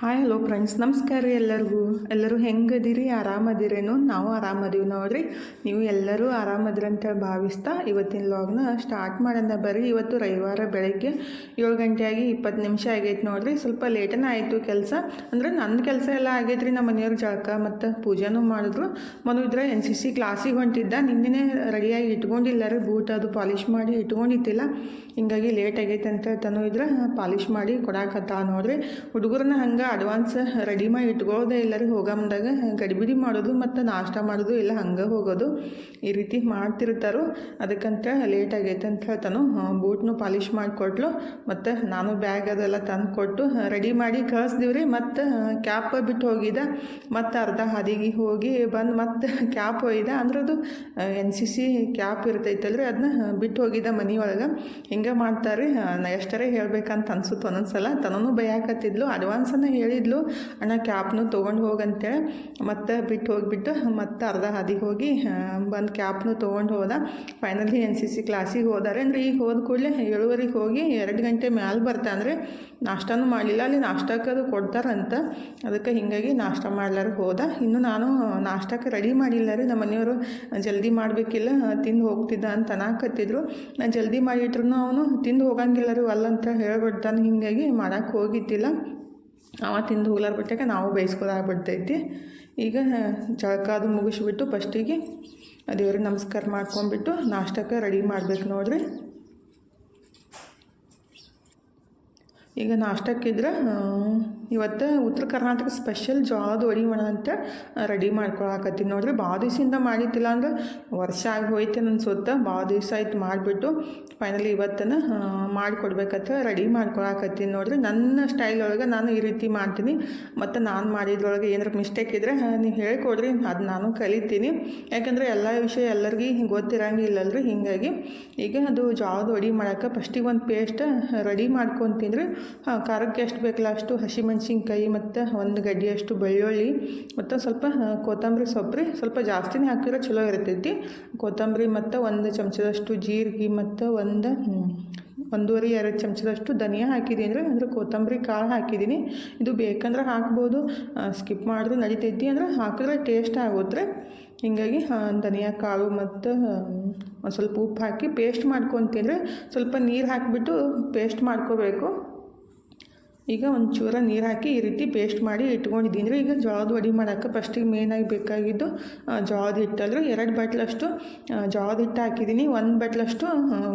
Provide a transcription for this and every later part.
Hi hello friends, ನಮಸ್ಕಾರ ರೀ ಎಲ್ಲರೂ ಹೆಂಗದಿರಿ? ಆರಾಮದಿರೇನು? ನಾವು ಆರಾಮದೀವಿ ನೋಡ್ರಿ. ನೀವು ಎಲ್ಲರೂ ಆರಾಮದಿರಿ ಅಂತೇಳಿ ಭಾವಿಸ್ತಾ ಇವತ್ತಿನ ವ್ಲಾಗ್ನ ಸ್ಟಾರ್ಟ್ ಮಾಡೋಣ ಬರ್ರಿ. ಇವತ್ತು ರವಿವಾರ ಬೆಳಗ್ಗೆ 7 ಗಂಟೆ ಆಗಿ 20 ನಿಮಿಷ ಆಗೈತೆ ನೋಡ್ರಿ. ಸ್ವಲ್ಪ ಲೇಟನೇ ಆಯಿತು ಕೆಲಸ, ಅಂದರೆ ನನ್ನ ಕೆಲಸ ಎಲ್ಲ ಆಗೈತ್ರಿ. ನಮ್ಮ ಮನೆಯವ್ರ ಜಳಕ ಮತ್ತು ಪೂಜೆನೂ ಮಾಡಿದ್ರು. ಮನುವಿದ್ರೆ NCC ಕ್ಲಾಸಿಗೆ ಹೊಂಟಿದ್ದ. ನಿನ್ನೆ ರೆಡಿಯಾಗಿ ಇಟ್ಕೊಂಡಿಲ್ಲ ರೀ, ಬೂಟ್ ಅದು ಪಾಲಿಷ್ ಮಾಡಿ ಇಟ್ಕೊಂಡಿದ್ದಿಲ್ಲ. ಹಿಂಗಾಗಿ ಲೇಟ್ ಆಗೈತೆ ಅಂತೇಳಿ ತನುವಿದ್ರೆ ಪಾಲಿಷ್ ಮಾಡಿ ಕೊಡಾಕತ್ತ ನೋಡ್ರಿ. ಹುಡುಗರನ್ನ ಹಂಗೆ ಅಡ್ವಾನ್ಸ್ ರೆಡಿ ಮಾಡಿ ಇಟ್ಕೊಳ್ಳೋದೇ ಇಲ್ಲ ರೀ. ಹೋಗಂದಾಗ ಗಡಿಬಿಡಿ ಮಾಡೋದು ಮತ್ತು ನಾಷ್ಟ ಮಾಡೋದು ಇಲ್ಲ, ಹಂಗೆ ಹೋಗೋದು ಈ ರೀತಿ ಮಾಡ್ತಿರ್ತಾರೋ. ಅದಕ್ಕಂತ ಲೇಟ್ ಆಗೈತೆ ಅಂತ ಹೇಳ್ತಾನು. ಬೂಟ್ನು ಪಾಲಿಷ್ ಮಾಡಿಕೊಟ್ಲು ಮತ್ತು ನಾನು ಬ್ಯಾಗ್ ಅದೆಲ್ಲ ತಂದು ಕೊಟ್ಟು ರೆಡಿ ಮಾಡಿ ಕಳಿಸ್ದೀವಿ ರೀ. ಮತ್ತು ಕ್ಯಾಪ್ ಬಿಟ್ಟು ಹೋಗಿದ್ದ, ಮತ್ತು ಅರ್ಧ ಹಾದಿಗೆ ಹೋಗಿ ಬಂದು ಮತ್ತು ಕ್ಯಾಪ್ ಒಯ್ದ. ಅಂದ್ರೆ ಅದು NCC ಕ್ಯಾಪ್ ಇರ್ತೈತಲ್ರಿ, ಅದನ್ನ ಬಿಟ್ಟು ಹೋಗಿದ್ದ ಮನೆಯೊಳಗೆ. ಹಿಂಗೆ ಮಾಡ್ತಾರೆ. ಎಷ್ಟರೇ ಹೇಳ್ಬೇಕಂತ ಅನ್ಸುತ್ತೆ ಒಂದೊಂದ್ಸಲ. ತನೂ ಭಯಾಕತ್ತಿದ್ಲು, ಅಡ್ವಾನ್ಸನ್ನು ಹೇಳಿದ್ಲು, ಅಣ್ಣ ಕ್ಯಾಪ್ನು ತೊಗೊಂಡು ಹೋಗಂತೇಳಿ. ಮತ್ತು ಬಿಟ್ಟು ಹೋಗಿಬಿಟ್ಟು ಮತ್ತು ಅರ್ಧ ಹಾದಿಗೆ ಹೋಗಿ ಬಂದು ಕ್ಯಾಪ್ನು ತೊಗೊಂಡು ಹೋದ. ಫೈನಲಿ NCC ಕ್ಲಾಸಿಗೆ ಹೋದಾರೆ. ಅಂದರೆ ಈಗ ಹೋದ ಕೂಡಲೇ 7:30 ಹೋಗಿ 2 ಗಂಟೆ ಮ್ಯಾಲೆ ಬರ್ತಾ. ಅಂದರೆ ನಾಷ್ಟನೂ ಮಾಡಲಿಲ್ಲ, ಅಲ್ಲಿ ನಾಷ್ಟಕ್ಕದು ಕೊಡ್ತಾರಂತ. ಅದಕ್ಕೆ ಹೀಗಾಗಿ ನಾಷ್ಟ ಮಾಡ್ಲಾರ ಹೋದ. ಇನ್ನು ನಾನು ನಾಷ್ಟಕ್ಕೆ ರೆಡಿ ಮಾಡಿಲ್ಲ ರೀ. ನಮ್ಮ ಮನೆಯವರು ಜಲ್ದಿ ಮಾಡಬೇಕಿಲ್ಲ, ತಿಂದು ಹೋಗ್ತಿದ್ದ ಅಂತ ಅನ್ನಕತ್ತಿದ್ರು. ನಾನು ಜಲ್ದಿ ಮಾಡಿಟ್ರು ಅವನು ತಿಂದು ಹೋಗಂಗಿಲ್ಲ ರೀ, ಅಲ್ಲಂತ ಹೇಳ್ಬಿಡ್ತಾನೆ. ಹೀಗಾಗಿ ಮಾಡೋಕ್ಕೆ ಹೋಗಿದ್ದಿಲ್ಲ. ಅವ ತಿಂದು ಹೋಗ್ಲಾರ ಬಿಟ್ಟಾಗ ನಾವು ಬೇಯಿಸ್ಕೋದಾಗ್ಬಿಡ್ತೈತಿ. ಈಗ ಜಳಕ ಅದು ಮುಗಿಸ್ಬಿಟ್ಟು ಫಸ್ಟಿಗೆ ದೇವ್ರಿಗೆ ನಮಸ್ಕಾರ ಮಾಡ್ಕೊಂಡ್ಬಿಟ್ಟು ನಾಷ್ಟಕ್ಕೆ ರೆಡಿ ಮಾಡ್ಬೇಕು ನೋಡ್ರಿ. ಈಗ ನಾಷ್ಟಕ್ಕಿದ್ರೆ ಇವತ್ತು ಉತ್ತರ ಕರ್ನಾಟಕ ಸ್ಪೆಷಲ್ ಜೋಳದ ವಡೆ ಮಾಡೋದಂತ ರೆಡಿ ಮಾಡ್ಕೊಳಕತ್ತೀನಿ ನೋಡ್ರಿ. ಭಾಳ ದಿವಸದಿಂದ ಮಾಡಿದ್ದಿಲ್ಲ, ಅಂದ್ರೆ ವರ್ಷ ಆಗಿ ಹೋಯ್ತು ಅನ್ಸುತ್ತೆ. ಭಾಳ ದಿವಸ ಆಯ್ತು ಮಾಡಿಬಿಟ್ಟು ಫೈನಲಿ ಇವತ್ತನ್ನು ಮಾಡಿಕೊಡ್ಬೇಕಂತ ರೆಡಿ ಮಾಡ್ಕೊಳಕತ್ತೀನಿ ನೋಡ್ರಿ. ನನ್ನ ಸ್ಟೈಲ್ ಒಳಗೆ ನಾನು ಈ ರೀತಿ ಮಾಡ್ತೀನಿ. ಮತ್ತು ನಾನು ಮಾಡಿದ್ರೊಳಗೆ ಏನಾರ ಮಿಸ್ಟೇಕ್ ಇದ್ದರೆ ನೀವು ಹೇಳ್ಕೊಡ್ರಿ, ಅದು ನಾನು ಕಲಿತೀನಿ. ಯಾಕಂದರೆ ಎಲ್ಲ ವಿಷಯ ಎಲ್ಲರಿಗೂ ಗೊತ್ತಿರಂಗಿಲ್ಲಲ್ರಿ. ಹೀಗಾಗಿ ಈಗ ಅದು ಜೋಳದ ವಡೆ ಮಾಡೋಕ್ಕೆ ಫಸ್ಟಿಗೆ ಒಂದು ಪೇಸ್ಟ್ ರೆಡಿ ಮಾಡ್ಕೊತೀನಿ ರೀ. ಖಾರಕ್ಕೆ ಎಷ್ಟು ಬೇಕಲ್ಲ ಅಷ್ಟು ಹಸಿಮೆಣ್ಸಿನ್ಕಾಯಿ ಮತ್ತು 1 ಗಡ್ಡೆಯಷ್ಟು ಬೆಳ್ಳುಳ್ಳಿ ಮತ್ತು ಸ್ವಲ್ಪ ಕೊತ್ತಂಬರಿ ಸೊಪ್ಪು ರೀ. ಸ್ವಲ್ಪ ಜಾಸ್ತಿನೇ ಹಾಕಿದ್ರೆ ಚಲೋ ಇರ್ತೈತಿ. ಕೊತ್ತಂಬರಿ ಮತ್ತು 1 ಚಮಚದಷ್ಟು ಜೀರಿಗೆ ಮತ್ತು 1.5-2 ಚಮಚದಷ್ಟು ಧನಿಯಾ ಹಾಕಿದ್ದೀನಿ ರೀ. ಅಂದರೆ ಕೊತ್ತಂಬರಿ ಕಾಳು ಹಾಕಿದ್ದೀನಿ. ಇದು ಬೇಕಂದ್ರೆ ಹಾಕ್ಬೋದು, ಸ್ಕಿಪ್ ಮಾಡಿದ್ರೆ ನಡಿತೈತಿ. ಅಂದ್ರೆ ಹಾಕಿದ್ರೆ ಟೇಸ್ಟ್ ಆಗುತ್ತೆ. ಹೀಗಾಗಿ ಧನಿಯಾ ಕಾಳು ಮತ್ತು ಒಂದು ಸ್ವಲ್ಪ ಉಪ್ಪು ಹಾಕಿ ಪೇಸ್ಟ್ ಮಾಡ್ಕೊತೀನಿ. ಸ್ವಲ್ಪ ನೀರು ಹಾಕಿಬಿಟ್ಟು ಪೇಸ್ಟ್ ಮಾಡ್ಕೋಬೇಕು. ಈಗ ಒಂಚೂರ ನೀರು ಹಾಕಿ ಈ ರೀತಿ ಪೇಸ್ಟ್ ಮಾಡಿ ಇಟ್ಕೊಂಡಿದ್ದೀನಿ ರೀ. ಈಗ ಜೋಳದ ವಡೆ ಮಾಡೋಕ್ಕೆ ಫಸ್ಟಿಗೆ ಮೇನಾಗಿ ಬೇಕಾಗಿದ್ದು ಜೋಳದ ಹಿಟ್ಟಲ್ರಿ. 2 ಬಟ್ಲಷ್ಟು ಜೋಳದ ಹಿಟ್ಟು ಹಾಕಿದ್ದೀನಿ. 1 ಬಟ್ಲಷ್ಟು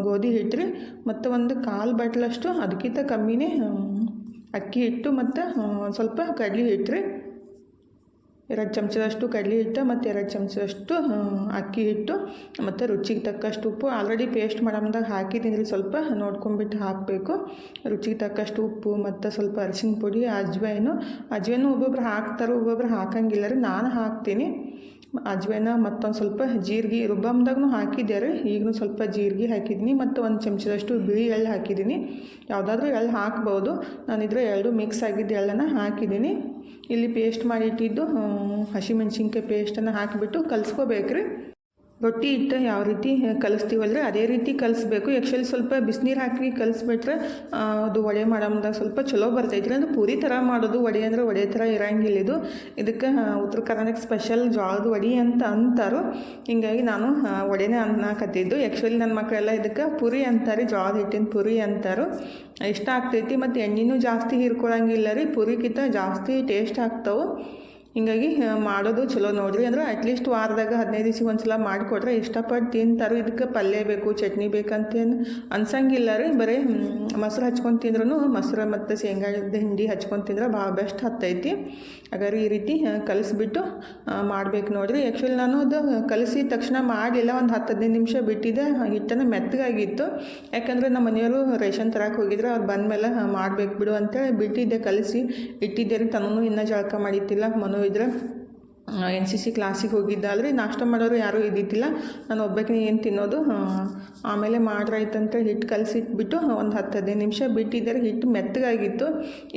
ಗೋಧಿ ಹಿಟ್ಟು ರೀ, ಮತ್ತು 1/4 ಬಟ್ಲಷ್ಟು ಅದಕ್ಕಿಂತ ಕಮ್ಮಿನೇ ಅಕ್ಕಿ ಹಿಟ್ಟು ಮತ್ತು ಸ್ವಲ್ಪ ಕಡ್ಲೆ ಹಿಟ್ಟು ರೀ. 2 ಚಮಚದಷ್ಟು ಕಡಲೆ ಹಿಟ್ಟು ಮತ್ತು 2 ಚಮಚದಷ್ಟು ಅಕ್ಕಿ ಹಿಟ್ಟು ಮತ್ತು ರುಚಿಗೆ ತಕ್ಕಷ್ಟು ಉಪ್ಪು. ಆಲ್ರೆಡಿ ಪೇಸ್ಟ್ ಮಾಡೋದಾಗ ಹಾಕಿದ್ದೀನಿ ರೀ, ಸ್ವಲ್ಪ ನೋಡ್ಕೊಂಬಿಟ್ಟು ಹಾಕಬೇಕು. ರುಚಿಗೆ ತಕ್ಕಷ್ಟು ಉಪ್ಪು ಮತ್ತು ಸ್ವಲ್ಪ ಅರಿಶಿನ ಪುಡಿ, ಅಜ್ವೈನು ಒಬ್ಬೊಬ್ರು ಹಾಕ್ತಾರೆ, ಒಬ್ಬೊಬ್ರು ಹಾಕಂಗಿಲ್ಲ ರೀ. ನಾನು ಹಾಕ್ತೀನಿ ಅಜ್ವೈನ. ಮತ್ತೊಂದು ಸ್ವಲ್ಪ ಜೀರಿಗೆ ರುಬ್ಬಂದಾಗೂ ಹಾಕಿದ್ದೆ ರೀ. ಈಗಲೂ ಸ್ವಲ್ಪ ಜೀರಿಗೆ ಹಾಕಿದ್ದೀನಿ ಮತ್ತು 1 ಚಮಚದಷ್ಟು ಬಿಳಿ ಎಳ್ಳು ಹಾಕಿದ್ದೀನಿ. ಯಾವುದಾದ್ರೂ ಎಳ್ಳು ಹಾಕ್ಬೋದು. ನಾನಿದ್ರೆ ಎಳ್ಳು ಮಿಕ್ಸ್ ಆಗಿದ್ದು ಎಳ್ಳನ್ನು ಹಾಕಿದ್ದೀನಿ. ಇಲ್ಲಿ ಪೇಸ್ಟ್ ಮಾಡಿಟ್ಟಿದ್ದು ಹಸಿಮೆಣ್ಸಿನ್ಕಾಯಿ ಪೇಸ್ಟನ್ನು ಹಾಕಿಬಿಟ್ಟು ಕಲಿಸ್ಕೋಬೇಕ್ರಿ. ರೊಟ್ಟಿ ಹಿಟ್ಟು ಯಾವ ರೀತಿ ಕಲಿಸ್ತೀವಲ್ರಿ ಅದೇ ರೀತಿ ಕಲಿಸ್ಬೇಕು. ಆ್ಯಕ್ಚುಲಿ ಸ್ವಲ್ಪ ಬಿಸಿನೀರು ಹಾಕಿ ಕಲಿಸ್ಬಿಟ್ರೆ ಅದು ವಡೆ ಮಾಡೋದಾಗ ಸ್ವಲ್ಪ ಚಲೋ ಬರ್ತೈತ್ರಿ. ಅಂದರೆ ಪೂರಿ ಥರ ಮಾಡೋದು, ವಡೆ ಅಂದರೆ ವಡೆ ಥರ ಇರೋಂಗಿಲ್ಲ ಇದು. ಇದಕ್ಕೆ ಉತ್ತರ ಕರ್ನಾಟಕ ಸ್ಪೆಷಲ್ ಜೋಳದ ವಡೆ ಅಂತ ಅಂತಾರೋ. ಹೀಗಾಗಿ ನಾನು ವಡೆನೇ ಅನ್ನಕತ್ತಿದ್ದು. ಆ್ಯಕ್ಚುಲಿ ನನ್ನ ಮಕ್ಕಳೆಲ್ಲ ಇದಕ್ಕೆ ಪುರಿ ಅಂತಾರೆ, ಜೋಳದ ಹಿಟ್ಟಿನ ಪುರಿ ಅಂತಾರೋ. ಇಷ್ಟ ಆಗ್ತೈತಿ ಮತ್ತು ಎಣ್ಣೆನೂ ಜಾಸ್ತಿ ಹೀರ್ಕೊಳಂಗಿಲ್ಲ ರೀ. ಪುರಿಗಿಂತ ಜಾಸ್ತಿ ಟೇಸ್ಟ್ ಆಗ್ತಾವೆ. ಹೀಗಾಗಿ ಮಾಡೋದು ಚಲೋ ನೋಡಿರಿ. ಅಂದ್ರೆ ಅಟ್ಲೀಸ್ಟ್ ವಾರದಾಗ 15 ದಿವ್ಸಕ್ಕೆ ಒಂದು ಸಲ ಮಾಡಿಕೊಟ್ರೆ ಇಷ್ಟಪಟ್ಟು ತಿಂತಾರೆ. ಇದಕ್ಕೆ ಪಲ್ಯ ಬೇಕು, ಚಟ್ನಿ ಬೇಕಂತೇನು ಅನ್ಸಂಗಿಲ್ಲ ರೀ. ಬರೀ ಮೊಸರು ಹಚ್ಕೊಂಡು ತಿಂದ್ರೂ, ಮೊಸರು ಮತ್ತು ಶೇಂಗಾದ ಹಿಂಡಿ ಹಚ್ಕೊಂಡು ತಿಂದ್ರೆ ಭಾಳ ಬೆಸ್ಟ್ ಹತ್ತೈತಿ. ಹಾಗಾದ್ರೆ ಈ ರೀತಿ ಕಲಿಸ್ಬಿಟ್ಟು ಮಾಡ್ಬೇಕು ನೋಡಿರಿ. ಆ್ಯಕ್ಚುಲಿ ನಾನು ಅದು ಕಲಿಸಿದ ತಕ್ಷಣ ಮಾಡಿಲ್ಲ, ಒಂದು 10-15 ನಿಮಿಷ ಬಿಟ್ಟಿದ್ದೆ. ಹಿಟ್ಟನ್ನು ಮೆತ್ತಗಾಗಿತ್ತು. ಯಾಕಂದರೆ ನಮ್ಮ ಮನೆಯವರು ರೇಷನ್ ತರಕ್ಕೆ ಹೋಗಿದ್ರೆ ಅವ್ರು ಬಂದಮೇಲೆ ಮಾಡಬೇಕು ಬಿಡು ಅಂತೇಳಿ ಬಿಟ್ಟಿದ್ದೆ, ಕಲಿಸಿ ಇಟ್ಟಿದ್ದೆ ರೀ. ತನೂ ಇನ್ನೂ ಜಳಕ ಮಾಡಿತ್ತಿಲ್ಲ. ಮನು ಇದ್ರೆ NCC ಕ್ಲಾಸಿಗೆ ಹೋಗಿದ್ದಾದ್ರೆ ನಾಷ್ಟ ಮಾಡೋರು ಯಾರೂ ಇದ್ದಿದ್ದಿಲ್ಲ. ನಾನು ಒಬ್ಬಕ್ಕೆ ಏನು ತಿನ್ನೋದು. ಆಮೇಲೆ ಮಾಡ್ರಾಯ್ತಂತ ಹಿಟ್ಟು ಕಲಸಿಟ್ಬಿಟ್ಟು ಒಂದು 10-15 ನಿಮಿಷ ಬಿಟ್ಟಿದ್ದಾರೆ. ಹಿಟ್ಟು ಮೆತ್ತಗಾಗಿತ್ತು.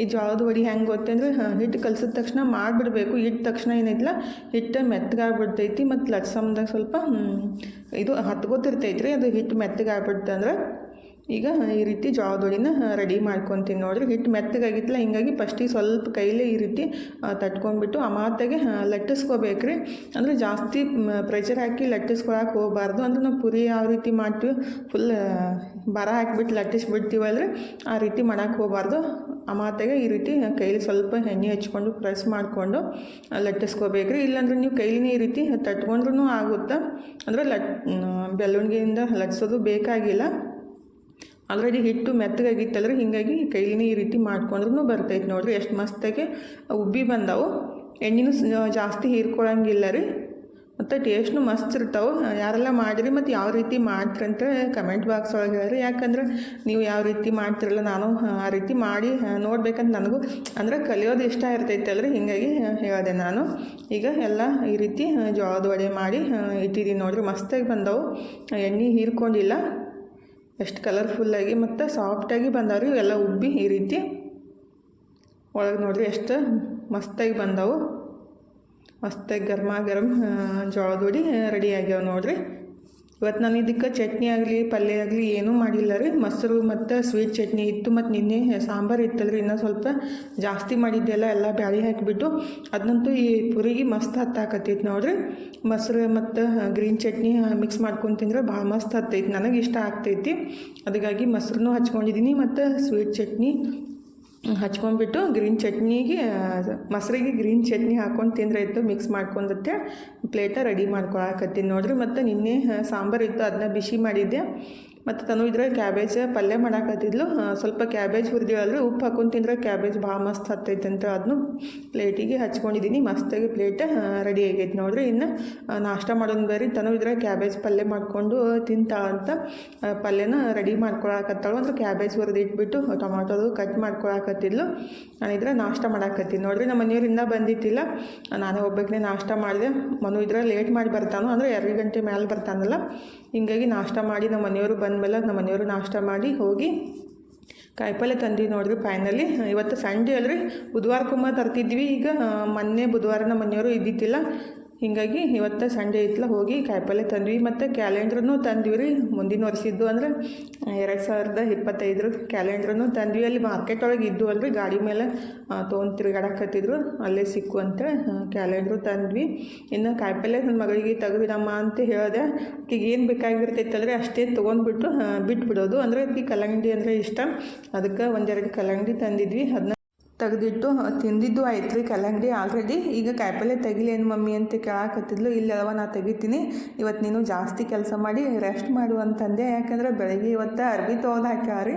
ಈ ಜೋಳದ ವಡೆ ಹೆಂಗೆ ಗೊತ್ತಂದರೆ ಹಿಟ್ಟು ಕಲಸಿದ ತಕ್ಷಣ ಮಾಡಿಬಿಡ್ಬೇಕು. ಇಟ್ಟ ತಕ್ಷಣ ಏನೈತಿಲ್ಲ ಹಿಟ್ಟು ಮೆತ್ತಗಾಗ್ಬಿಡ್ತೈತಿ. ಮತ್ತು ಲಟ್ಸಮ್ದಾಗ ಸ್ವಲ್ಪ ಇದು ಹತ್ಕೋತಿರ್ತೈತಿ ರೀ. ಅದು ಹಿಟ್ಟು ಮೆತ್ತಗಾಗ್ಬಿಡ್ತಂದ್ರೆ ಈಗ ಈ ರೀತಿ ಜೋಳದ ಹುಳಿನ ರೆಡಿ ಮಾಡ್ಕೊತೀನಿ ನೋಡಿರಿ. ಹಿಟ್ಟು ಮೆತ್ತಗಾಗಿತ್ತಲ್ಲ, ಹಿಂಗಾಗಿ ಫಸ್ಟಿಗೆ ಸ್ವಲ್ಪ ಕೈಲೇ ಈ ರೀತಿ ತಟ್ಕೊಂಡ್ಬಿಟ್ಟು ಅಮಾತಾಗೆ ಲಟ್ಟಿಸ್ಕೋಬೇಕ್ರಿ. ಅಂದರೆ ಜಾಸ್ತಿ ಪ್ರೆಷರ್ ಹಾಕಿ ಲಟ್ಟಿಸ್ಕೊಳಕ್ಕೆ ಹೋಗಬಾರ್ದು. ಅಂದರೆ ನಾವು ಪುರಿ ಯಾವ ರೀತಿ ಮಾಡ್ತೀವಿ ಫುಲ್ ಬರ ಹಾಕಿಬಿಟ್ಟು ಲಟ್ಟಿಸ್ಬಿಡ್ತೀವಲ್ರಿ, ಆ ರೀತಿ ಮಾಡೋಕ್ಕೆ ಹೋಗಬಾರ್ದು. ಅಮಾತಾಗೆ ಈ ರೀತಿ ಕೈಲಿ ಸ್ವಲ್ಪ ಎಣ್ಣೆ ಹಚ್ಕೊಂಡು ಪ್ರೆಸ್ ಮಾಡಿಕೊಂಡು ಲಟ್ಟಿಸ್ಕೋಬೇಕ್ರಿ. ಇಲ್ಲಾಂದ್ರೆ ನೀವು ಕೈಲಿನೇ ಈ ರೀತಿ ತಟ್ಕೊಂಡ್ರೂ ಆಗುತ್ತೆ. ಅಂದರೆ ಬೆಳ್ಳುಣಿಗೆಯಿಂದ ಲಟ್ಟಿಸೋದು ಬೇಕಾಗಿಲ್ಲ. ಆಲ್ರೆಡಿ ಹಿಟ್ಟು ಮೆತ್ತಗಾಗಿತ್ತಲ್ರಿ, ಹೀಗಾಗಿ ಕೈಲಿನೇ ಈ ರೀತಿ ಮಾಡ್ಕೊಂಡ್ರೂ ಬರ್ತೈತೆ ನೋಡಿರಿ. ಎಷ್ಟು ಮಸ್ತಾಗಿ ಉಬ್ಬಿ ಬಂದಾವು. ಎಣ್ಣೆನೂ ಜಾಸ್ತಿ ಹೀರ್ಕೊಳಂಗಿಲ್ಲ ರೀ, ಮತ್ತು ಟೇಸ್ಟ್ನು ಮಸ್ತ್ ಇರ್ತಾವೆ. ಯಾರೆಲ್ಲ ಮಾಡಿರಿ ಮತ್ತು ಯಾವ ರೀತಿ ಮಾಡ್ತೀರಂತ ಕಮೆಂಟ್ ಬಾಕ್ಸ್ ಒಳಗೆ ಹೇಳ್ರಿ. ಯಾಕಂದ್ರೆ ನೀವು ಯಾವ ರೀತಿ ಮಾಡ್ತಿರಲ್ಲ, ನಾನು ಆ ರೀತಿ ಮಾಡಿ ನೋಡ್ಬೇಕಂತ ನನಗೂ ಅಂದರೆ ಕಲಿಯೋದು ಇಷ್ಟ ಇರ್ತೈತಲ್ರಿ, ಹೀಗಾಗಿ ಹೇಳಿದೆ ನಾನು. ಈಗ ಎಲ್ಲ ಈ ರೀತಿ ಜೋಳದ ವಡೆ ಮಾಡಿ ಇಟ್ಟಿದ್ದೀನಿ ನೋಡಿರಿ. ಮಸ್ತಾಗಿ ಬಂದವು, ಎಣ್ಣೆ ಹೀರ್ಕೊಂಡಿಲ್ಲ. ಎಷ್ಟು ಕಲರ್ಫುಲ್ಲಾಗಿ ಮತ್ತು ಸಾಫ್ಟಾಗಿ ಬಂದವ್ರಿ ಎಲ್ಲ ಉಬ್ಬಿ ಈ ರೀತಿ ಒಳಗೆ ನೋಡಿರಿ ಎಷ್ಟು ಮಸ್ತಾಗಿ ಬಂದವು. ಮಸ್ತಾಗಿ ಗರಂ ಜೋಳದ ಹುಡಿ ರೆಡಿ ಆಗ್ಯಾವ ನೋಡಿರಿ. ಇವತ್ತು ನಾನು ಇದಕ್ಕೆ ಚಟ್ನಿ ಆಗಲಿ ಪಲ್ಯ ಆಗಲಿ ಏನೂ ಮಾಡಿಲ್ಲ ರೀ. ಮೊಸರು ಮತ್ತು ಸ್ವೀಟ್ ಚಟ್ನಿ ಇತ್ತು, ಮತ್ತು ನಿನ್ನೆ ಸಾಂಬಾರು ಇತ್ತಲ್ರಿ, ಇನ್ನೂ ಸ್ವಲ್ಪ ಜಾಸ್ತಿ ಮಾಡಿದ್ದೆಲ್ಲ ಎಲ್ಲ ಬ್ಯಾಳಿ ಹಾಕಿಬಿಟ್ಟು ಅದನ್ನಂತೂ ಈ ಪುರಿಗೆ ಮಸ್ತ್ ಹತ್ತಾಕತ್ತೈತಿ ನೋಡಿರಿ. ಮೊಸರು ಮತ್ತು ಗ್ರೀನ್ ಚಟ್ನಿ ಮಿಕ್ಸ್ ಮಾಡ್ಕೊಂಡು ತಿಂದ್ರೆ ಭಾಳ ಮಸ್ತ್ ಹತ್ತೈತಿ, ನನಗೆ ಇಷ್ಟ ಆಗ್ತೈತಿ. ಅದಕ್ಕಾಗಿ ಮೊಸರನ್ನೂ ಹಚ್ಕೊಂಡಿದ್ದೀನಿ ಮತ್ತು ಸ್ವೀಟ್ ಚಟ್ನಿ ಹಚ್ಕೊಂಡ್ಬಿಟ್ಟು ಗ್ರೀನ್ ಚಟ್ನಿಗೆ ಮೊಸರಿಗೆ ಗ್ರೀನ್ ಚಟ್ನಿ ಹಾಕ್ಕೊಂಡು ತಿಂದ್ರೆ ಇತ್ತು, ಮಿಕ್ಸ್ ಮಾಡ್ಕೊಂಡತ್ತೆ ಪ್ಲೇಟ ರೆಡಿ ಮಾಡ್ಕೊಳಕತ್ತೀನಿ ನೋಡಿರಿ. ಮತ್ತು ನಿನ್ನೆ ಸಾಂಬಾರು ಇತ್ತು, ಅದನ್ನ ಬಿಸಿ ಮಾಡಿದ್ದೆ. ಮತ್ತು ತನು ಇದ್ರೆ ಕ್ಯಾಬೇಜ್ ಪಲ್ಯ ಮಾಡಾಕತ್ತಿದ್ಲು. ಸ್ವಲ್ಪ ಕ್ಯಾಬೇಜ್ ಹುರಿದಿವಲ್ರಿ, ಉಪ್ಪು ಹಾಕೊಂಡು ತಿಂದ್ರೆ ಕ್ಯಾಬೇಜ್ ಭಾಳ ಮಸ್ತ್ ಹತ್ತೈತೆ ಅಂತ ಅದನ್ನು ಪ್ಲೇಟಿಗೆ ಹಚ್ಕೊಂಡಿದ್ದೀನಿ. ಮಸ್ತಾಗಿ ಪ್ಲೇಟ್ ರೆಡಿ ಆಗೈತೆ ನೋಡಿರಿ. ಇನ್ನು ನಾಷ್ಟ ಮಾಡೋದು ಬೇರೆ. ತನು ಇದ್ರೆ ಕ್ಯಾಬೇಜ್ ಪಲ್ಯ ಮಾಡಿಕೊಂಡು ತಿಂತಾಳಂತ ಪಲ್ಯನ ರೆಡಿ ಮಾಡ್ಕೊಳಕತ್ತಾಳು. ಅಂದ್ರೆ ಕ್ಯಾಬೇಜ್ ಹುರಿದಿಟ್ಬಿಟ್ಟು ಟೊಮಾಟೋದು ಕಟ್ ಮಾಡ್ಕೊಳಕತ್ತಿದ್ಲು. ನಾನಿದ್ರೆ ನಾಷ್ಟ ಮಾಡಾಕತ್ತೀನಿ ನೋಡಿರಿ. ನಮ್ಮ ಮನೆಯವರಿಂದ ಬಂದಿತ್ತಿಲ್ಲ, ನಾನೇ ಒಬ್ಬಕ್ಕೆ ನಾಷ್ಟ ಮಾಡಿದೆ. ಮನು ಇದ್ರೆ ಲೇಟ್ ಮಾಡಿ ಬರ್ತಾನೋ, ಅಂದರೆ 2 ಗಂಟೆ ಮೇಲೆ ಬರ್ತಾನಲ್ಲ, ಹೀಗಾಗಿ ನಾಷ್ಟ ಮಾಡಿ ನಮ್ಮ ಮನೆಯವರು ಬಂದಮೇಲೆ ನಮ್ಮ ಮನೆಯವರು ನಾಷ್ಟ ಮಾಡಿ ಹೋಗಿ ಕಾಯಿಪಲ್ಯ ತಂದಿವಿ ನೋಡಿರಿ. ಫೈನಲಿ ಇವತ್ತು ಸಂಡೇ ಅಲ್ರಿ, ಬುಧವಾರಕ್ಕೊಮ್ಮೆ ತರ್ತಿದ್ವಿ. ಈಗ ಮೊನ್ನೆ ಬುಧವಾರ ನಮ್ಮ ಮನೆಯವರು ಇದ್ದಿತ್ತಿಲ್ಲ, ಹೀಗಾಗಿ ಇವತ್ತು ಸಂಡೇ ಇತ್ತಲ್ಲ ಹೋಗಿ ಕಾಯಿಪಲ್ಯ ತಂದ್ವಿ. ಮತ್ತು ಕ್ಯಾಲೆಂಡ್ರೂ ತಂದ್ವಿ ರೀ, ಮುಂದಿನ ವರ್ಷದ್ದು ಅಂದರೆ 2025 ಕ್ಯಾಲೆಂಡ್ರೂ ತಂದ್ವಿ. ಅಲ್ಲಿ ಮಾರ್ಕೆಟ್ ಒಳಗೆ ಇದ್ದು ಅಲ್ರಿ, ಗಾಡಿ ಮೇಲೆ ತೊಗೊಂಡು ತಿರುಗಾಡಕತ್ತಿದ್ರು, ಅಲ್ಲೇ ಸಿಕ್ಕು ಅಂತ ಕ್ಯಾಲೆಂಡ್ರು ತಂದ್ವಿ. ಇನ್ನು ಕಾಯಿಪಲ್ಯ ನನ್ನ ಮಗಳಿಗೆ ತೆಗೆದಿಡಮ್ಮ ಅಂತ ಹೇಳಿದೆ. ಆಕೆಗೆ ಏನು ಬೇಕಾಗಿರ್ತೈತಲ್ರಿ ಅಷ್ಟೇ ತೊಗೊಂಡ್ಬಿಟ್ಟು ಬಿಟ್ಬಿಡೋದು. ಅಂದರೆ ಆಕೆ ಕಲ್ಲಂಗಡಿ ಅಂದರೆ ಇಷ್ಟ, ಅದಕ್ಕೆ 1-2 ಕಲ್ಲಂಗಡಿ ತಂದಿದ್ವಿ. ಅದನ್ನ ತೆಗೆದಿಟ್ಟು ತಿಂದಿದ್ದು ಆಯ್ತು ರೀ ಕಲ್ಲಂಗಡಿ ಆಲ್ರೆಡಿ. ಈಗ ಕಾಯಿಪಲ್ಯ ತೆಗಿಲಿ ಏನು ಮಮ್ಮಿ ಅಂತ ಕೇಳಾಕತ್ತಿದ್ಲು. ಇಲ್ಲವ ನಾ ತೆಗಿತೀನಿ, ಇವತ್ತು ನೀನು ಜಾಸ್ತಿ ಕೆಲಸ ಮಾಡಿ ರೆಸ್ಟ್ ಮಾಡು ಅಂತಂದೆ. ಯಾಕಂದರೆ ಬೆಳಗ್ಗೆ ಇವತ್ತು ಅರ್ಬಿ ತೊಗೊಂಡು ಹಾಕ್ಯಾರಿ.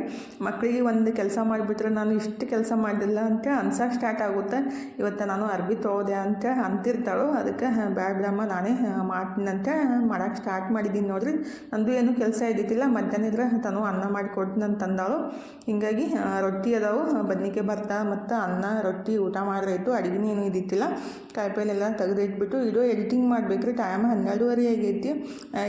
ಮಕ್ಕಳಿಗೆ ಒಂದು ಕೆಲಸ ಮಾಡಿಬಿಟ್ರೆ ನಾನು ಇಷ್ಟು ಕೆಲಸ ಮಾಡಿಲ್ಲ ಅಂತ ಅನ್ಸಕ್ಕೆ ಸ್ಟಾರ್ಟ್ ಆಗುತ್ತೆ. ಇವತ್ತು ನಾನು ಅರ್ಬಿ ತೊಗೋದೆ ಅಂತ ಅಂತಿರ್ತಾಳು. ಅದಕ್ಕೆ ಬ್ಯಾಡ ಬಿಡಮ್ಮ ನಾನೇ ಮಾಡ್ತೀನಂತ ಮಾಡೋಕ್ಕೆ ಸ್ಟಾರ್ಟ್ ಮಾಡಿದ್ದೀನಿ ನೋಡಿರಿ. ನಂದು ಏನೂ ಕೆಲಸ ಇದ್ದಿದ್ದಿಲ್ಲ. ಮಧ್ಯಾಹ್ನ ಇದ್ರೆ ತಾನು ಅನ್ನ ಮಾಡಿಕೊಡ್ತೀನಿ ಅಂತಂದಾಳು. ಹೀಗಾಗಿ ರೊಟ್ಟಿ ಅದಾವು, ಬದ್ನಿಕಾಯಿ ಬರ್ತಾ ಮತ್ತು ಅನ್ನ ರೊಟ್ಟಿ ಊಟ ಮಾಡಿದ್ರಾಯ್ತು. ಅಡುಗೆನೇ ಏನೂ ಇದ್ದಿತ್ತಿಲ್ಲ. ಕಾಯಿಪಲ್ಲೆಲ್ಲ ತೆಗೆದಿಟ್ಬಿಟ್ಟು ವಿಡಿಯೋ ಎಡಿಟಿಂಗ್ ಮಾಡಬೇಕ್ರಿ. ಟೈಮ್ 12:30 ಆಗೈತಿ.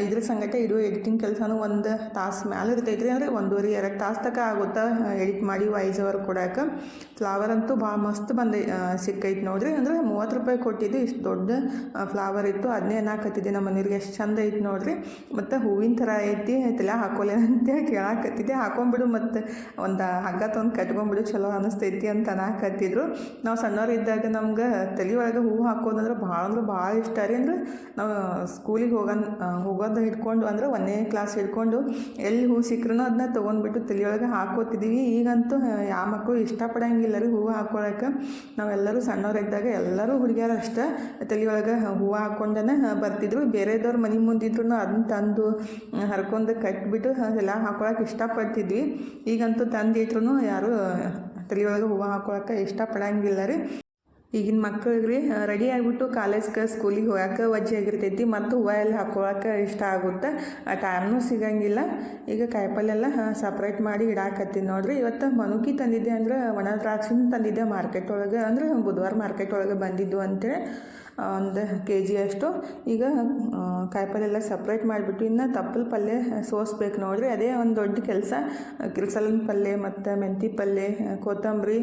ಇದ್ರ ಸಂಗಟ ವಿಡಿಯೋ ಎಡಿಟಿಂಗ್ ಕೆಲಸನೂ 1 ತಾಸು ಮ್ಯಾಲೆ ಇರ್ತೈತ್ರಿ. ಅಂದರೆ 1.5-2 ತಾಸು ತನಕ ಆಗುತ್ತಾ ಎಡಿಟ್ ಮಾಡಿ ವಾಯ್ಸ್ ಓವರ್ ಕೊಡೋಕೆ. ಫ್ಲವರ್ ಅಂತೂ ಭಾಳ ಮಸ್ತ್ ಸಿಕ್ಕೈತಿ ನೋಡಿರಿ. ಅಂದರೆ 30 ರೂಪಾಯಿ ಕೊಟ್ಟಿದ್ದು, ಇಷ್ಟು ದೊಡ್ಡ ಫ್ಲವರ್ ಇತ್ತು. ಅದನ್ನೇ ಹಾಕತ್ತಿದ್ದೆ ನಮ್ಮ ಮನೆಯವ್ರಿಗೆ, ಎಷ್ಟು ಚಂದ ಐತಿ ನೋಡಿರಿ. ಮತ್ತು ಹೂವಿನ ಥರ ಐತಿ, ತಲೆ ಹಾಕೋಲೆ ಅಂತ ಕೇಳಾಕತ್ತಿದ್ದೆ. ಹಾಕೊಂಡ್ಬಿಡು ಮತ್ತು ಒಂದು ಹಗ್ಗ ತೊಗೊಂಡು ಕಟ್ಕೊಂಡ್ಬಿಡು, ಚಲೋ ಅನ್ನಿಸ್ತೈತಿ ಅಂತ ಹಾಕತ್ತಿದ್ರು. ನಾವು ಸಣ್ಣವ್ರು ಇದ್ದಾಗ ನಮ್ಗೆ ತಲೆ ಒಳಗೆ ಹೂವು ಹಾಕೋದಂದ್ರೆ ಭಾಳ ಇಷ್ಟ ರೀ. ಅಂದರೆ ನಾವು ಸ್ಕೂಲಿಗೆ ಹೋಗೋದು ಹಿಡ್ಕೊಂಡು, ಅಂದರೆ 1ನೇ ಕ್ಲಾಸ್ ಹಿಡ್ಕೊಂಡು ಎಲ್ಲಿ ಹೂವು ಸಿಕ್ಕರೂ ಅದನ್ನ ತೊಗೊಂಡ್ಬಿಟ್ಟು ತಲೆಯೊಳಗೆ ಹಾಕೋತಿದ್ದೀವಿ. ಈಗಂತೂ ಯಾವ ಮಕ್ಕಳು ಇಷ್ಟಪಡೋಂಗಿಲ್ಲ ರೀ ಹೂವು ಹಾಕ್ಕೊಳಕ್ಕೆ. ನಾವೆಲ್ಲರೂ ಸಣ್ಣವ್ರಿದ್ದಾಗ ಎಲ್ಲರೂ ಹುಡುಗಿಯರು ಅಷ್ಟೇ ತಲೆಯೊಳಗೆ ಹೂವು ಹಾಕ್ಕೊಂಡೇ ಬರ್ತಿದ್ರು. ಬೇರೆದವ್ರ ಮನೆ ಮುಂದಿದ್ರು ಅದನ್ನ ತಂದು ಹರ್ಕೊಂಡು ಕಟ್ಬಿಟ್ಟು ಎಲ್ಲ ಹಾಕ್ಕೊಳಕ್ಕೆ ಇಷ್ಟಪಡ್ತಿದ್ವಿ. ಈಗಂತೂ ತಂದಿಟ್ರು ಯಾರು ತಲೆಯೊಳಗೆ ಹೂವು ಹಾಕ್ಕೊಳಕ್ಕೆ ಇಷ್ಟಪಡೋಂಗಿಲ್ಲ ರೀ. ಈಗಿನ ಮಕ್ಕಳಿಗೆ ರೀ ರೆಡಿ ಆಗಿಬಿಟ್ಟು ಕಾಲೇಜ್ಗೆ ಸ್ಕೂಲಿಗೆ ಹೋಗೋಕೆ ವಜ್ಜೆ ಆಗಿರ್ತೈತಿ. ಮತ್ತು ಹೂವು ಎಲ್ಲ ಹಾಕ್ಕೊಳಕ್ಕೆ ಇಷ್ಟ ಆಗುತ್ತೆ, ಟೈಮ್ನೂ ಸಿಗೋಂಗಿಲ್ಲ. ಈಗ ಕಾಯಿಪಲ್ಲೆಲ್ಲ ಸಪ್ರೇಟ್ ಮಾಡಿ ಇಡಾಕತ್ತೀನಿ ನೋಡಿರಿ. ಇವತ್ತು ಮನುಕಿ ತಂದಿದ್ದೆ, ಅಂದರೆ ಒಣ ದ್ರಾಕ್ಷಿನ ತಂದಿದ್ದೆ ಮಾರ್ಕೆಟ್ ಒಳಗೆ. ಅಂದರೆ ಬುಧವಾರ ಮಾರ್ಕೆಟ್ ಒಳಗೆ ಬಂದಿದ್ದು ಅಂತೇಳಿ 1 kg ಅಷ್ಟು. ಈಗ ಕಾಯಿಪಲ್ಲೆ ಎಲ್ಲ ಸಪ್ರೇಟ್ ಮಾಡಿಬಿಟ್ಟು ಇನ್ನು ತಪ್ಪಲು ಪಲ್ಯ ಸೋಸ್ಬೇಕು ನೋಡಿರಿ. ಅದೇ ಒಂದು ದೊಡ್ಡ ಕೆಲಸ. ಕಿರ್ಸಲನ್ ಪಲ್ಯ ಮತ್ತು ಮೆಂತಿ ಪಲ್ಯ, ಕೊತ್ತಂಬರಿ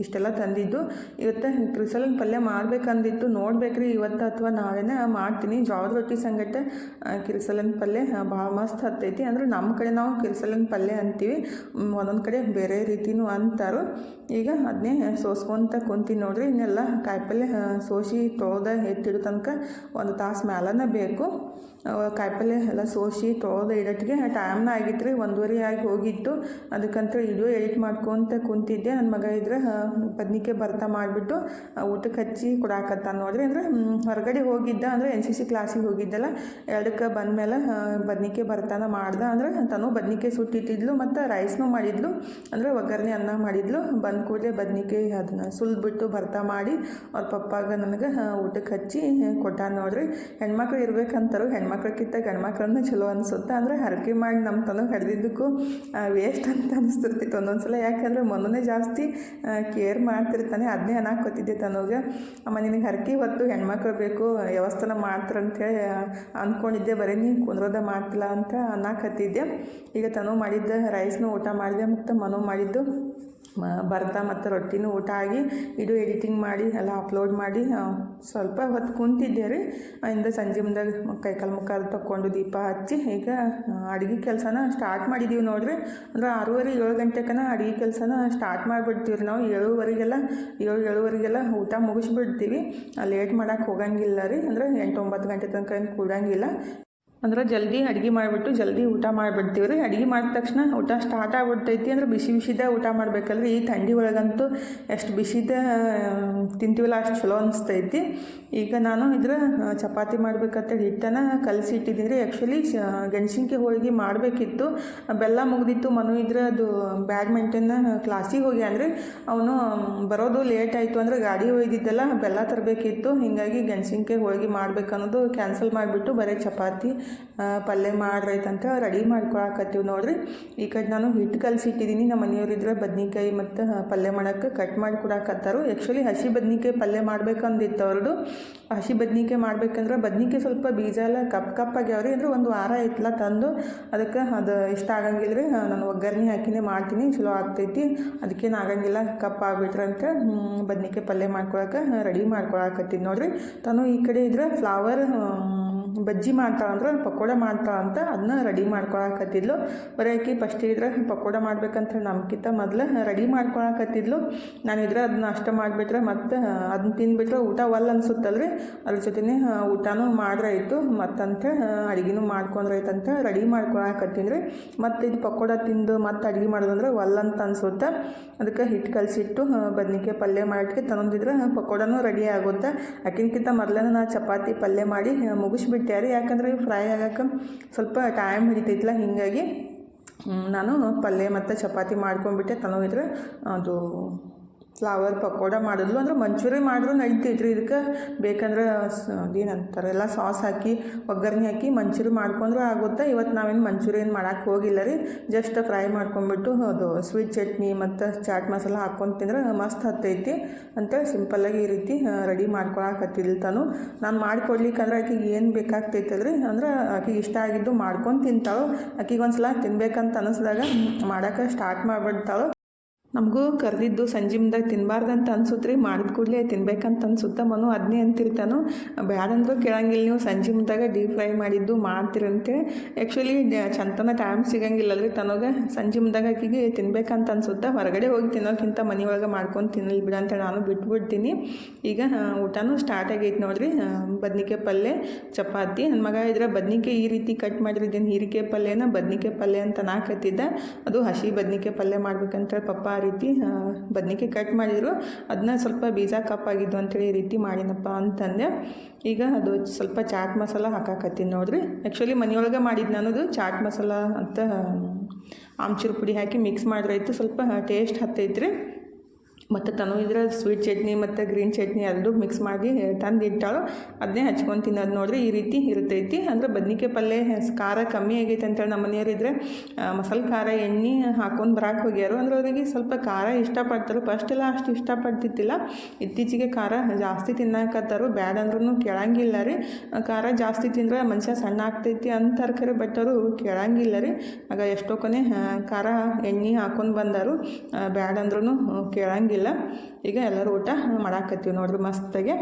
ಇಷ್ಟೆಲ್ಲ ತಂದಿದ್ದು. ಇವತ್ತು ಕಿರ್ಸಲನ್ ಪಲ್ಯ ಮಾಡ್ಬೇಕಂದಿತ್ತು, ನೋಡ್ಬೇಕ್ರಿ ಇವತ್ತು ಅಥವಾ ನಾಳೆನೇ ಮಾಡ್ತೀನಿ. ಜೋಳದ ರೊಟ್ಟಿ ಸಂಗಟ ಕಿರ್ಸಲನ್ ಪಲ್ಯ ಭಾಳ ಮಸ್ತ್ ಹತ್ತೈತಿ. ಅಂದ್ರೆ ನಮ್ಮ ಕಡೆ ನಾವು ಕಿರ್ಸಲನ್ ಪಲ್ಯ ಅಂತೀವಿ, ಒಂದೊಂದು ಕಡೆ ಬೇರೆ ರೀತಿನೂ ಅಂತಾರೋ. ಈಗ ಅದನ್ನೇ ಸೋಸ್ಕೊಂತ ಕುಂತೀನಿ ನೋಡ್ರಿ. ಇನ್ನೆಲ್ಲ ಕಾಯಿಪಲ್ಲೆ ಸೋಸಿ ತೊಳೆದ ಎತ್ತಿಡೋ ತನಕ 1 ತಾಸು ಮ್ಯಾಲನೇ ಬೇಕು. ಕಾಯಿಪಲ್ಲೆ ಎಲ್ಲ ಸೋಸಿ ತೊಳೆದ ಇಡೋಟ್ಟಿಗೆ ಟೈಮ್ನ ಆಗಿತ್ತು ರೀ, 1:30 ಆಗಿ ಹೋಗಿತ್ತು. ಅದಕ್ಕಂತ ವಿಡಿಯೋ ಎಡಿಟ್ ಮಾಡ್ಕೊತ ಕುಂತಿದ್ದೆ. ನನ್ನ ಮಗ ಇದ್ರೆ ಬದ್ನಿಕಾಯಿ ಭರ್ತಾ ಮಾಡಿಬಿಟ್ಟು ಊಟಕ್ಕೆ ಹಚ್ಚಿ ಕೊಡಾಕತ್ತಾನ ನೋಡ್ರಿ. ಅಂದರೆ ಹೊರಗಡೆ ಹೋಗಿದ್ದ, ಅಂದರೆ NCC ಕ್ಲಾಸಿಗೆ ಹೋಗಿದ್ದಲ್ಲ, 2ಕ್ಕೆ ಬಂದಮೇಲೆ ಬದ್ನಿಕಾಯಿ ಭರ್ತಾನ ಮಾಡ್ದೆ. ಅಂದರೆ ತನು ಬದ್ನಿಕಾಯಿ ಸುಟ್ಟಿಟ್ಟಿದ್ಲು ಮತ್ತು ರೈಸ್ನೂ ಮಾಡಿದ್ಲು, ಅಂದರೆ ಒಗ್ಗರಣೆ ಅನ್ನ ಮಾಡಿದ್ಲು. ಬಂದ ಕೂಡಲೇ ಬದ್ನಿಕಾಯಿ ಅದನ್ನು ಸುಲಿದ್ಬಿಟ್ಟು ಭರ್ತಾ ಮಾಡಿ ಅವ್ರ ಪಪ್ಪಾಗ ನನಗೆ ಊಟಕ್ಕೆ ಹಚ್ಚಿ ಕೊಟ್ಟಾನ ನೋಡ್ರಿ. ಹೆಣ್ಮಕ್ಳು ಇರ್ಬೇಕಂತಾರು, ಹೆಣ್ಮಕ್ಳಕ್ಕಿಂತ ಗಂಡ್ಮಕ್ಳನ್ನ ಚಲೋ ಅನಿಸುತ್ತೆ. ಅಂದರೆ ಹರಕೆ ಮಾಡಿ ನಮ್ಮ ತನಗೆ ಹಡ್ದಿದ್ದಕ್ಕೂ ವೇಸ್ಟ್ ಅಂತ ಅನಿಸ್ತಿರ್ತಿತ್ತು ಒಂದೊಂದು ಸಲ. ಯಾಕೆಂದರೆ ಮೊನ್ನೆ ಜಾಸ್ತಿ ಕೇರ್ ಮಾಡ್ತಿರ್ತಾನೆ. ಅದನ್ನೇ ಅನ್ನಕೋತಿದ್ದೆ ತನಗೆ, ಅಮ್ಮ ನಿನಗೆ ಹರಕೆ ಹೊತ್ತು ಹೆಣ್ಮಕ್ಳು ಬೇಕು, ವ್ಯವಸ್ಥೆನ ಮಾಡ್ತಾರಂತೇಳಿ ಅಂದ್ಕೊಂಡಿದ್ದೆ, ಬರೀ ನೀ ಕುಂದ್ರೋದ ಮಾಡ್ತಿಲ್ಲ ಅಂತ ಅನ್ನಕತ್ತಿದ್ದೆ. ಈಗ ತನು ಮಾಡಿದ್ದ ರೈಸ್ನೂ ಊಟ ಮಾಡಿದೆ ಮತ್ತು ಮನು ಮಾಡಿದ್ದು ಭರ್ತಾ ಮತ್ತು ರೊಟ್ಟಿನೂ ಊಟ ಆಗಿ ಇದು ಎಡಿಟಿಂಗ್ ಮಾಡಿ ಎಲ್ಲ ಅಪ್ಲೋಡ್ ಮಾಡಿ ಸ್ವಲ್ಪ ಹೊತ್ತು ಕುಂತಿದ್ದೆ ರೀ. ಇಂದ ಸಂಜೆ ಮುಂದಾಗ ಕೈಕಾಲು ಮುಖ ತಗೊಂಡು ದೀಪ ಹಚ್ಚಿ ಈಗ ಅಡುಗೆ ಕೆಲಸನ ಸ್ಟಾರ್ಟ್ ಮಾಡಿದ್ದೀವಿ ನೋಡ್ರಿ. ಅಂದ್ರೆ 6:30-7 ಗಂಟೆಕನ ಅಡುಗೆ ಕೆಲಸನ ಸ್ಟಾರ್ಟ್ ಮಾಡಿಬಿಡ್ತೀವಿ ನಾವು. 7:15 ಊಟ ಮುಗಿಸ್ಬಿಡ್ತೀವಿ. ಲೇಟ್ ಮಾಡೋಕ್ಕೆ ಹೋಗಂಗಿಲ್ಲ ರೀ. ಅಂದರೆ 8-9 ಗಂಟೆ ತನಕ ಏನು ಕೂಡಂಗಿಲ್ಲ. ಅಂದ್ರೆ ಜಲ್ದಿ ಅಡುಗೆ ಮಾಡಿಬಿಟ್ಟು ಜಲ್ದಿ ಊಟ ಮಾಡಿಬಿಡ್ತೀವಿ ರೀ. ಅಡುಗೆ ಮಾಡಿದ ತಕ್ಷಣ ಊಟ ಸ್ಟಾರ್ಟ್ ಆಗ್ಬಿಡ್ತೈತಿ. ಅಂದ್ರೆ ಬಿಸಿದ ಊಟ ಮಾಡ್ಬೇಕಲ್ರಿ. ಈ ಥಂಡಿ ಒಳಗಂತೂ ಎಷ್ಟು ಬಿಸಿದ ತಿಂತೀವಲ್ಲ ಅಷ್ಟು ಚಲೋ ಅನಿಸ್ತೈತಿ. ಈಗ ನಾನು ಇದ್ರೆ ಚಪಾತಿ ಮಾಡ್ಬೇಕಂತ ಹಿಟ್ಟನ್ನು ಕಲಸಿಟ್ಟಿದ್ದೀನಿ ರೀ. ಆ್ಯಕ್ಚುಲಿ ಗೆಣಸಿನ್ಕಾಯಿ ಹೋಳಿಗೆ ಮಾಡಬೇಕಿತ್ತು, ಬೆಲ್ಲ ಮುಗ್ದಿತ್ತು. ಮನು ಇದ್ರೆ ಅದು ಬ್ಯಾಡ್ಮಿಂಟನ್ ಕ್ಲಾಸಿಗೆ ಹೋಗಿ ಅಂದರೆ ಅವನು ಬರೋದು ಲೇಟ್ ಆಯಿತು. ಅಂದರೆ ಗಾಡಿ ಒಯ್ದಿದ್ದೆಲ್ಲ ಬೆಲ್ಲ ತರಬೇಕಿತ್ತು. ಹೀಗಾಗಿ ಗೆಣಸಿನ್ಕಾಯಿ ಹೋಳಿಗೆ ಮಾಡ್ಬೇಕನ್ನೋದು ಕ್ಯಾನ್ಸಲ್ ಮಾಡಿಬಿಟ್ಟು ಬರೀ ಚಪಾತಿ ಪಲ್ಯ ಮಾಡ್ರೈತಂತ ರೆಡಿ ಮಾಡ್ಕೊಳಕತ್ತೀವಿ ನೋಡ್ರಿ. ಈ ಕಡೆ ನಾನು ಹಿಟ್ಟು ಕಲಸಿಟ್ಟಿದ್ದೀನಿ. ನಮ್ಮ ಮನೆಯವರಿದ್ರೆ ಬದ್ನಿಕಾಯಿ ಮತ್ತು ಪಲ್ಯ ಮಾಡೋಕ್ಕೆ ಕಟ್ ಮಾಡಿ ಕೊಡಾಕತ್ತಾರು. ಆ್ಯಕ್ಚುಲಿ ಹಸಿ ಬದ್ನಿಕಾಯಿ ಪಲ್ಯ ಮಾಡ್ಬೇಕಂದಿತ್ತು ಅವ್ರದ್ದು. ಹಸಿ ಬದ್ನಿಕಾಯಿ ಮಾಡ್ಬೇಕಂದ್ರೆ ಬದ್ನಿಕಾಯಿ ಸ್ವಲ್ಪ ಬೀಜ ಎಲ್ಲ ಕಪ್ಪಾಗ್ಯಾವ್ರಿ. ಅಂದರೆ 1 ವಾರ ಐತಲ್ಲ ತಂದು, ಅದಕ್ಕೆ ಅದು ಇಷ್ಟ ಆಗಂಗಿಲ್ಲ ರೀ. ನಾನು ಒಗ್ಗರಣೆ ಹಾಕಿನೇ ಮಾಡ್ತೀನಿ, ಚಲೋ ಆಗ್ತೈತಿ. ಅದಕ್ಕೇನು ಆಗಂಗಿಲ್ಲ, ಕಪ್ಪಾಗ್ಬಿಟ್ರೆ ಅಂತ ಬದ್ನಿಕಾಯಿ ಪಲ್ಯ ಮಾಡ್ಕೊಳಕ್ಕೆ ರೆಡಿ ಮಾಡ್ಕೊಳಕತ್ತೀನಿ ನೋಡ್ರಿ. ತಾನು ಈ ಕಡೆ ಇದ್ರೆ ಫ್ಲವರ್ ಬಜ್ಜಿ ಮಾಡ್ತಾಳಂದ್ರೆ ಪಕೋಡ ಮಾಡ್ತಾಳಂತ ಅದನ್ನ ರೆಡಿ ಮಾಡ್ಕೊಳಕತ್ತಿದ್ಲು. ಬರೀ ಫಸ್ಟ್ ಇದ್ರೆ ಪಕೋಡ ಮಾಡ್ಬೇಕಂತ ನಮ್ಗಿಂತ ಮೊದಲು ರೆಡಿ ಮಾಡ್ಕೊಳಕತ್ತಿದ್ಲು. ನಾನು ಇದ್ರೆ ಅದನ್ನ ಅಷ್ಟ ಮಾಡಿಬಿಟ್ರೆ ಮತ್ತು ಅದನ್ನ ತಿಂದುಬಿಟ್ರೆ ಊಟ ಅನ್ಸುತ್ತಲ್ರಿ. ಅದ್ರ ಜೊತೆನೇ ಊಟನೂ ಮಾಡ್ರಾಯ್ತು ಮತ್ತಂತ ಅಡುಗೆನೂ ಮಾಡ್ಕೊಂಡ್ರಾಯ್ತಂತ ರೆಡಿ ಮಾಡ್ಕೊಳಕತ್ತೀನಿ ರೀ. ಮತ್ತು ಇದು ಪಕೋಡ ತಿಂದು ಮತ್ತು ಅಡುಗೆ ಮಾಡೋದಂದ್ರೆ ಅಂತ ಅನ್ಸುತ್ತೆ. ಅದಕ್ಕೆ ಹಿಟ್ಟು ಕಲಸಿಟ್ಟು ಬದ್ನಿಕಾಯಿ ಪಲ್ಯ ಮಾಡೋಕ್ಕೆ ತಂದಿದ್ರೆ ಪಕೋಡನೂ ರೆಡಿ ಆಗುತ್ತೆ. ಅದಕ್ಕಿಂತ ಮೊದಲೇ ನಾನು ಚಪಾತಿ ಪಲ್ಯ ಮಾಡಿ ಮುಗಿಸ್ಬಿಟ್ಟೆ ರೀ. ಯಾಕಂದರೆ ಫ್ರೈ ಆಗೋಕ್ಕೆ ಸ್ವಲ್ಪ ಟೈಮ್ ಹಿಡಿತೈತಿಲ್ಲ, ಹೀಗಾಗಿ ನಾನು ಪಲ್ಯ ಮತ್ತು ಚಪಾತಿ ಮಾಡ್ಕೊಂಡ್ಬಿಟ್ಟೆ. ತನೋಗಿದ್ರೆ ಅದು ಫ್ಲವರ್ ಪಕೋಡ ಮಾಡಿದ್ಲು. ಅಂದ್ರೆ ಮಂಚೂರಿ ಮಾಡಿದ್ರು ನಡೀತೈತ್ರಿ. ಇದಕ್ಕೆ ಬೇಕಂದ್ರೆ ಅದೇನಂತಾರೆ ಎಲ್ಲ ಸಾಸ್ ಹಾಕಿ ಒಗ್ಗರಣೆ ಹಾಕಿ ಮಂಚೂರಿ ಮಾಡ್ಕೊಂಡ್ರೂ ಆಗುತ್ತೆ. ಇವತ್ತು ನಾವೇನು ಮಂಚೂರಿ ಏನು ಮಾಡೋಕ್ಕೆ ಹೋಗಿಲ್ಲ ರೀ. ಜಸ್ಟ್ ಫ್ರೈ ಮಾಡ್ಕೊಂಡ್ಬಿಟ್ಟು ಅದು ಸ್ವೀಟ್ ಚಟ್ನಿ ಮತ್ತು ಚಾಟ್ ಮಸಾಲ ಹಾಕ್ಕೊಂಡು ತಿಂದ್ರೆ ಮಸ್ತ್ ಹತ್ತೈತಿ ಅಂತ ಸಿಂಪಲ್ಲಾಗಿ ಈ ರೀತಿ ರೆಡಿ ಮಾಡ್ಕೊಳಕತ್ತಿಲ್ಲ ತಾನು. ನಾನು ಮಾಡಿಕೊಡ್ಲಿಕ್ಕಂದ್ರೆ ಆಕೆಗೆ ಏನು ಬೇಕಾಗ್ತೈತಲ್ರಿ. ಅಂದ್ರೆ ಆಕೆಗೆ ಇಷ್ಟ ಆಗಿದ್ದು ಮಾಡ್ಕೊಂಡು ತಿಂತಾಳು. ಆಕೆಗೆ ಒಂದು ಸಲ ತಿನ್ಬೇಕಂತ ಅನ್ನಿಸ್ದಾಗ ಮಾಡೋಕ್ಕೆ ಸ್ಟಾರ್ಟ್ ಮಾಡಿಬಿಡ್ತಾಳು. ನಮಗೂ ಕರೆದಿದ್ದು ಸಂಜೆ ಮುಂದಾಗ ತಿನ್ನಬಾರ್ದಂತ ಅನ್ಸುತ್ತೆ ರೀ. ಮಾಡಿದ ಕೂಡಲೇ ತಿನ್ಬೇಕಂತ ಅನ್ಸುತ್ತೆ. ಮನು ಅದನ್ನೇ ಅಂತಿರ್ತಾನು, ಬ್ಯಾಡಂದ್ರೂ ಕೇಳಂಗಿಲ್ಲ, ನೀವು ಸಂಜೆ ಮುಂದಾಗ ಡೀಪ್ ಫ್ರೈ ಮಾಡಿದ್ದು ಮಾಡ್ತೀರಂತೇಳಿ. ಆ್ಯಕ್ಚುಲಿ ಚಂತನ ಟೈಮ್ ಸಿಗಂಗಿಲ್ಲಲ್ರಿ ತನಗೆ. ಸಂಜೆ ಮುಂದಾಗ ಆಕಿಗೆ ತಿನ್ಬೇಕಂತ ಅನ್ಸುತ್ತೆ. ಹೊರಗಡೆ ಹೋಗಿ ತಿನ್ನೋಕ್ಕಿಂತ ಮನೆಯೊಳಗೆ ಮಾಡ್ಕೊಂಡು ತಿನ್ನಲಿ ಬಿಡ ಅಂತ ನಾನು ಬಿಟ್ಬಿಡ್ತೀನಿ. ಈಗ ಊಟನೂ ಸ್ಟಾರ್ಟ್ ಆಗೈತೆ ನೋಡ್ರಿ. ಬದ್ನಿಕಾಯಿ ಪಲ್ಯ ಚಪಾತಿ. ನನ್ನ ಮಗ ಇದ್ರೆ ಬದ್ನಿಕಾಯಿ ಈ ರೀತಿ ಕಟ್ ಮಾಡಿರಿದ್ದೇನೆ, ಹೀರಿಕಾಯಿ ಪಲ್ಯನ ಬದ್ನಿಕಾಯಿ ಪಲ್ಯ ಅಂತ ನಾಕತ್ತಿದ್ದ. ಅದು ಹಸಿ ಬದ್ನಿಕಾಯಿ ಪಲ್ಯ ಮಾಡ್ಬೇಕಂತ ಪಪ್ಪ ಆ ರೀತಿ ಬದ್ನಿಕಾಯಿ ಕಟ್ ಮಾಡಿದ್ರು. ಅದನ್ನ ಸ್ವಲ್ಪ ಬೀಜ ಕಪ್ಪಾಗಿದ್ದು ಅಂತೇಳಿ ಈ ರೀತಿ ಮಾಡಿನಪ್ಪ ಅಂತಂದೆ. ಈಗ ಅದು ಸ್ವಲ್ಪ ಚಾಟ್ ಮಸಾಲ ಹಾಕಾಕತ್ತೀನಿ ನೋಡ್ರಿ. ಆ್ಯಕ್ಚುಲಿ ಮನೆಯೊಳಗೆ ಮಾಡಿದ್ದು ನಾನದು ಚಾಟ್ ಮಸಾಲ ಅಂತ ಆಮ್ಚೂರು ಪುಡಿ ಹಾಕಿ ಮಿಕ್ಸ್ ಮಾಡಿರೈತು. ಸ್ವಲ್ಪ ಟೇಸ್ಟ್ ಹತ್ತೈತ್ರಿ. ಮತ್ತು ತನು ಇದ್ರೆ ಸ್ವೀಟ್ ಚಟ್ನಿ ಮತ್ತು ಗ್ರೀನ್ ಚಟ್ನಿ ಎರಡೂ ಮಿಕ್ಸ್ ಮಾಡಿ ತಂದು ಇಟ್ಟಾಳು. ಅದನ್ನೇ ಹಚ್ಕೊಂಡು ತಿನ್ನೋದು ನೋಡ್ರಿ ಈ ರೀತಿ ಇರ್ತೈತಿ. ಅಂದರೆ ಬದ್ನಿಕಾಯಿ ಪಲ್ಯ ಖಾರ ಕಮ್ಮಿ ಆಗೈತೆ ಅಂತೇಳಿ ನಮ್ಮ ಮನೆಯವರಿದ್ರೆ ಮಸಾಲೆ ಖಾರ ಎಣ್ಣೆ ಹಾಕೊಂಡು ಬರಕ್ಕೆ ಹೋಗ್ಯಾರು. ಅಂದ್ರೆ ಅವರಿಗೆ ಸ್ವಲ್ಪ ಖಾರ ಇಷ್ಟಪಡ್ತಾರೆ. ಫಸ್ಟೆಲ್ಲ ಅಷ್ಟು ಇಷ್ಟಪಡ್ತಿದ್ದಿಲ್ಲ, ಇತ್ತೀಚೆಗೆ ಖಾರ ಜಾಸ್ತಿ ತಿನ್ನಕತ್ತಾರು. ಬ್ಯಾಡ ಅಂದ್ರೂ ಕೇಳಂಗಿಲ್ಲ ರೀ. ಖಾರ ಜಾಸ್ತಿ ತಿಂದರೆ ಮನುಷ್ಯ ಸಣ್ಣ ಆಗ್ತೈತಿ ಅಂತಾರೆ ಖರೆ, ಬಟ್ ಅವರು ಕೇಳಂಗಿಲ್ಲ ರೀ. ಆಗ ಎಷ್ಟೋ ಕೊನೆ ಖಾರ ಎಣ್ಣೆ ಹಾಕೊಂಡು ಬಂದರು, ಬ್ಯಾಡ ಅಂದ್ರೂ ಕೇಳಂಗಿಲ್ಲ. ಈಗ ಎಲ್ಲರೂ ಊಟ ಮಾಡಾಕತ್ತೀವಿ ನೋಡ್ರಿ ಮಸ್ತಾಗೆ.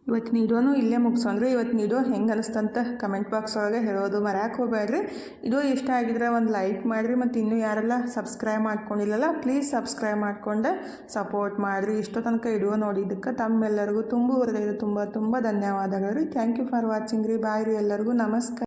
ಇವತ್ತಿನ ವಿಡಿಯೋನು ಇಲ್ಲೇ ಮುಗಿಸೋಣ್ರಿ. ಇವತ್ತಿನ ವಿಡಿಯೋ ಹೆಂಗೆ ಅನಿಸ್ತಂತ ಕಮೆಂಟ್ ಬಾಕ್ಸ್ ಒಳಗೆ ಹೇಳೋದು ಮರ್ಯಾಕೆ ಹೋಗ್ಬೇಡ್ರಿ. ವಿಡಿಯೋ ಇಷ್ಟ ಆಗಿದ್ರೆ ಒಂದು ಲೈಕ್ ಮಾಡಿರಿ. ಮತ್ತು ಇನ್ನೂ ಯಾರೆಲ್ಲ ಸಬ್ಸ್ಕ್ರೈಬ್ ಮಾಡ್ಕೊಂಡಿಲ್ಲಲ್ಲ ಪ್ಲೀಸ್ ಸಬ್ಸ್ಕ್ರೈಬ್ ಮಾಡ್ಕೊಂಡು ಸಪೋರ್ಟ್ ಮಾಡಿರಿ. ಇಷ್ಟೋ ತನಕ ವಿಡಿಯೋ ನೋಡಿದ್ದಕ್ಕೆ ತಮ್ಮೆಲ್ಲರಿಗೂ ತುಂಬ ಹೃದಯದ ತುಂಬ ಧನ್ಯವಾದಗಳು ರೀ. ಥ್ಯಾಂಕ್ ಯು ಫಾರ್ ವಾಚಿಂಗ್ ರೀ. ಬಾಯ್ ರೀ ಎಲ್ಲರಿಗೂ. ನಮಸ್ಕಾರ.